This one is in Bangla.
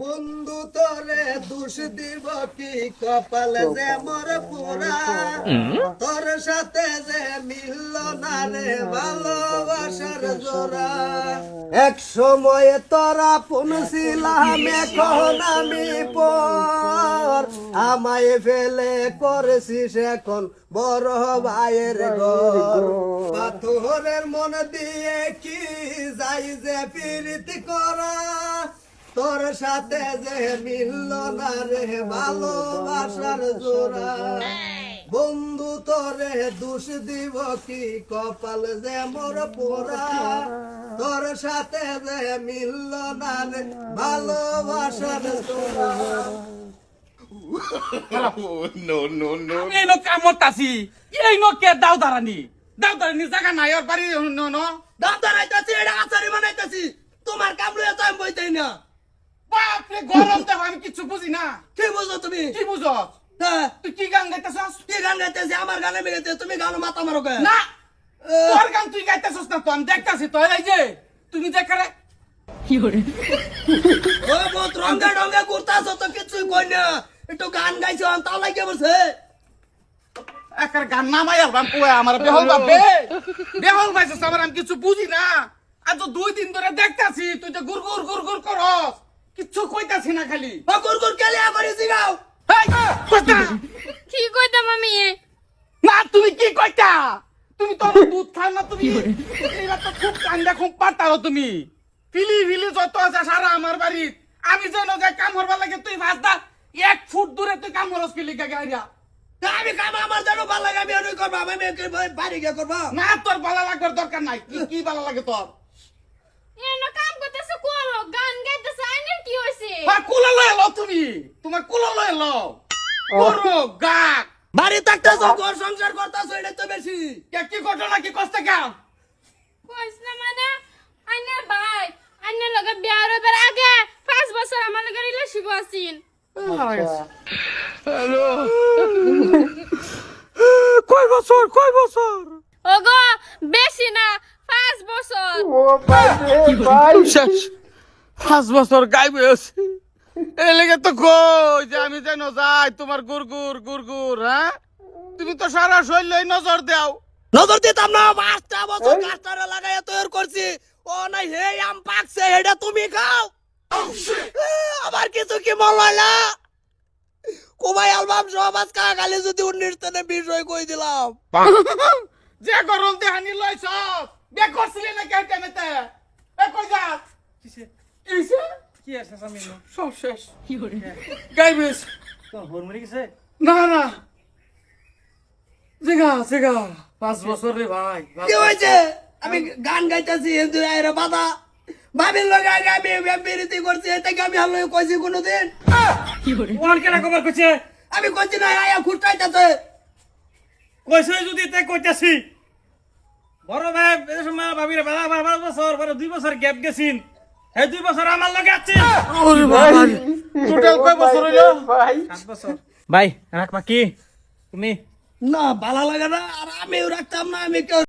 বন্ধু তোরে দোষ দিব কি কপালে যে মোর পুরা তোর সাথে যে মিলল না রে ভালোবাসার জোড়া এক সময় তোরা পুনছিলাম এখন আমি পর আমায় ফেলে করেছিস এখন বড় ভাইয়ের ঘর পাথরের মন দিয়ে কি যাই যে প্রীতি করা তোর সাথে যে মিলল না রে ভালোবাসার জোড়া বন্ধু তোরে দোষ দিব কি কপাল যে মোর পোড়া তোর সাথে যে মিলল না রে ভালোবাসার জোড়া এই নো কামতাছি এই নো কে দাউদারানি জায়গা নাই ওর বাড়ি নো দাম দাঁড়াইতেছি এটা আচারি বানাইতেছি তোমার কাম লইয়া তো আমি বইতেই না বাপরে গরম তো আমি কিছু বুঝি না কি বুঝো তুমি কি বুঝো হ্যাঁ তুই কি গান গাইতেছস কি গান গাইতেছি আমার গানে মেগেতে তুমি গানো মাথা মারো কে না তোর গান তুই গাইতেছস না তো আমি দেখতাছি তো এই যে তুমি যে করে ও বহুত রঙ্গা ডঙ্গা করতাছ তো কিছুই কই না একটু গান গাইছো আমি তাও লাগিয়ে বলছে একার গান নামাই আলবাম কই আমার বেহল বাপে বেহল ভাইছস আমার আমি কিছু বুঝি না আজ তো 2 দিন ধরে দেখতাছি তুই যে গুর গুর গুর গুর করস কিছু কইতাছি না খালি ও গুর গুর কেলে করিছি গাও এই কথা কি কইতাম আমি না তুমি কি কইতা তুমি তো দুধ খাও না তুমি এইটা তো খুব কান্দা খুব পাতারো তুমি ফিলি ফিলি যত আছে সারা আমার বাড়ি আমি যেন যে কাম করবার লাগে তুই ভাজদা 1 ফুট দূরে তুই কাম করস কি লিগা গাইরা আমি কাম আমার জানো ভালো লাগে আমি ওই করব আমি বাড়ি গিয়ে করব না তোর ভালো লাগবার দরকার নাই কি কি ভালো লাগে তোর এনো কাম করতেছে করো গান গাইতেছে আইনের কি হইছে হ্যাঁ কুলা লয়ে এলো তুমি তোমার কুলা লয়ে এলো করো গাক বাড়ি থাকতেছো ঘর সংসার করতেছো এটা তো বেশি কে কি ঘটনা কি কষ্ট কাম কইছ না মানে আইনের ভাই আইনের লগে বিয়া হবার আগে 5 বছর আমার লগে রিলেশনশিপ আছিন হ্যালো কয় বছর ওগো বেশি না 5 বছর শেষ 5 বছর গাইবে এই লেগে তো কই যে আমি যেন যাই তোমার গুরগুর হ্যাঁ তুমি তো সারা শৈলই নজর দাও নজর দিতাম না 5টা বছর গাছটারে লাগাইয়া তৈরি করছি ও নাই হে আম পাকছে এটা তুমি খাও আবার কিছু কি মন লইলা কোবাই অ্যালবাম সব আজ কাগালে যদি 19 তনে 20 হই কই দিলাম যে গরম দেহানি লইছ বে করছিলি না কে টেমেতে এ কই যা কিসে কি আছে সামিল সব শেষ গাইবেস তো হরমরি গেছে না জিগা 5 বছর রে ভাই কি হইছে আমি গান গাইতাছি হিন্দু আইরা বাদা ভাবির লগে আগে আমি বিরতি করছি এটা কি আমি হালো কইছি কোনদিন ওয়ান কেনা খবর কইছে আমি কইছি না আয়া খুঁটাইতাছে কইছে যদি তে কইতাছি বড় ভাই এই সময় ভাবিরে বাবা 12 বছর বড় 2 বছর গ্যাপ গেছিন এই 2 বছর আমার লগে আছে ওরে বাবা টোটাল কয় বছর হইলো 7 বছর ভাই রাখবা কি তুমি না ভালো লাগে না আর আমিও রাখতাম না আমি কেউ